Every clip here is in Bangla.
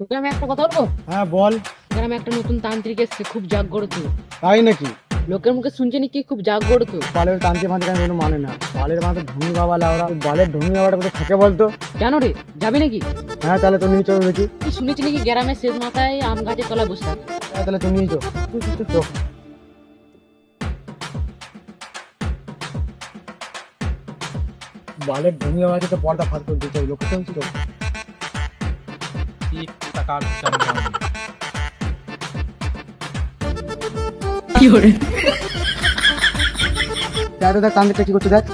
তোকে আমি একটা কথা বলবো। হ্যাঁ বল। গ্রামে একটা নতুন তান্ত্রিক এসছে, খুব জাগ্রত। তাই নাকি? লোকের মুখে শুনছি নাকি খুব জাগ্রত। বালের তান্ত্রিক ফান্ত্রিক আমি কোনো মানে না। বালের মানে ধনী বাবা লাউরা, বালের ধনী বাবাটা কোথায় থাকে বলতো? কেন রে, যাবি নাকি? হ্যাঁ তাহলে তুমি চলো দেখি। তুই শুনেছি নাকি গ্রামের শেষ মাথায় আম গাছের তলায় বসে থাকে। হ্যাঁ তাহলে তুমি চো। চো। বালের ধনী বাবাকে তো পর্দা ফাঁদ করে দিতে চাই, লোকে শুনছি তো। কি করে? দেখ তো দেখ তান্ত্রিকটা কি করছে দেখ।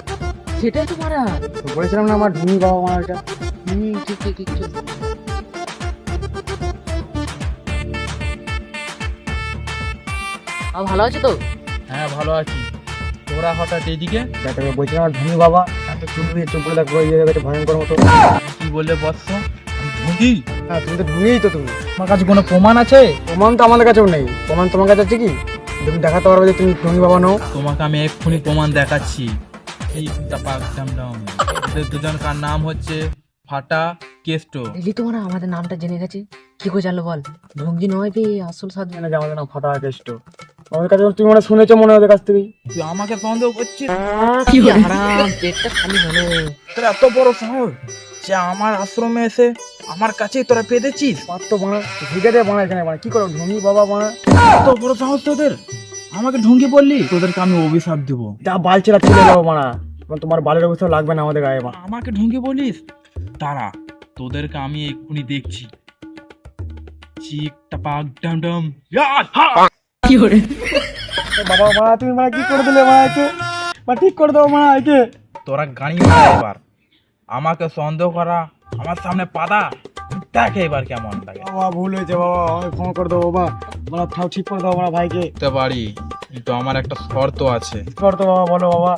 সেটাই তো মারা। তো বলেছিলাম না আমার ধনী বাবা মারা এটা। ঠিক ঠিক ঠিক ঠিক। ভালো আছে তো? হ্যাঁ ভালো আছি। তোরা হঠাৎ এদিকে দেখ বলছিলাম আমার ধনী বাবা এত চুপ দিয়ে চুপ করে দেখো ইয়ে গেছে ভয়ঙ্কর মতো। কি বললে বৎস? আমি ঢুকি? হ্যাঁ তুমি তো ধনীই তো তুমি। আমার কাছে কোনো প্রমাণ আছে? প্রমাণ তো আমাদের কাছেও নেই। প্রমাণ তোমার কাছে আছে কি? তুমি দেখাতে পারবে যে তুমি ধনী বাবা নও? তোমাকে আমি এক্ষুনি প্রমাণ দেখাচ্ছি। এই টাপাক ডামডাম। এদের দুজনকার নাম হচ্ছে ফাটা কেষ্ট। দিলি তো মারা, আমাদের নামটা জেনে গেছে। কি করে জানলো বল? ভঙ্গি নয় বে, আসল সাধু। জানে যে আমাদের নাম ফাটা কেষ্ট। আমার কাছে তুমি মানে শুনেছো মনে হয় ওদের কাছ থেকেই। তুই আমাকে সন্দেহ করছিস? কি হারাম, পেটটা খালি হলো। তোর এত বড় সাহস যে আমার আশ্রমে এসে আমার কাছেই তোরা পেতেছিস? পারতো বানা ঠিক আছে বানা এখানে বানা কি করো ধনী বাবা বানা। এত বড় সাহস তোদের? আমাকে ঢুঙ্গি বললি? তোদেরকে আমি অভিশাপ দিব। যা বাল ছেড়া ছেড়ে যাবো বানা। তোমার বালের অবস্থা লাগবে না আমাদের গায়ে বানা। আমাকে ঢুঙ্গি বলিস? তারা তোদেরকে আমি এক্ষুনি দেখছি। চিক টাপাক ডামডাম। কি করে? বাবা মা তুমি মানে কি করে দিলে মাকে? মা ঠিক করে দাও মা একে। তোরা গাড়ি মারা এবার। আমাকে সন্দেহ করা, আমার সামনে পাতা, দেখে এবার কেমন লাগে। বাবা ভুল হয়েছে বাবা, আমাকে ক্ষমা করে দাও বাবা। বাবা তাও ঠিক করে দাও আমার ভাইকে। বুঝতে পারি, কিন্তু আমার একটা শর্ত আছে। কর তো বাবা, বলো বাবা।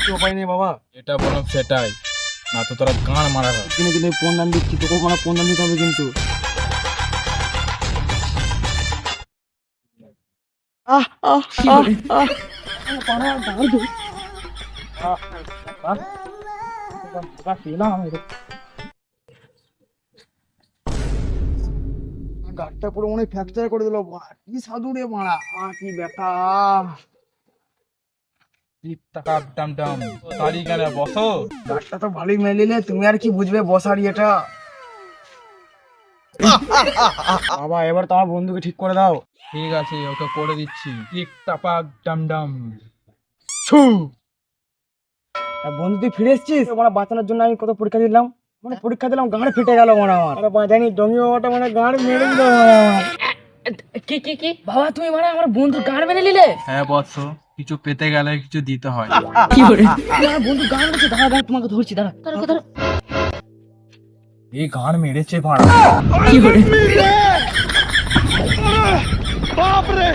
কি উপায় নেই বাবা? এটা বললাম সেটাই, না তো তোরা গাঁড় মারা হবে। দিনে দিনে ফোন দান দিচ্ছি, তোকে কোনো ফোন দান দিতে হবে কিন্তু। আহ আহ আহ আহ পানা দাঁড় দে। আহ আহ গাড়টা পুরো মনে ফ্র্যাকচার করে দিল। কি সাধু রে মারা, কি ব্যথা। চিক টাপাক ডামডাম। তারি কেন বসো? গাড়টা তো ভালোই মেলিলে, তুমি আর কি বুঝবে বসার এটা। বাবা এবার তো আমার বন্ধুকে ঠিক করে দাও। ঠিক আছে, ওকে করে দিচ্ছি। চিক টাপাক ডামডাম। ছু বন্ধু তুই ফিরে এসছিস? মানে বাঁচানোর জন্য আমি কত পরীক্ষা দিলাম, মানে পরীক্ষা দিলাম, গাঁড় ফেটে গেল মানে আমার। আরে বাঁচানি ডঙ্গি বাবাটা মানে গাঁড় মেরে দিল আমার। কি কি কি বাবা, তুমি মানে আমার বন্ধু গান মেনে নিলে? হ্যাঁ বৎস, কিছু পেতে গেলে কিছু দিতে হয়। কি করে? আমার বন্ধু গান মেরেছে। দাঁড়া দাঁড়া, তোমাকে ধরছি, দাঁড়া দাঁড়া দাঁড়া। এই গান মেরেছে ভাড়া। কি করে? বাপ রে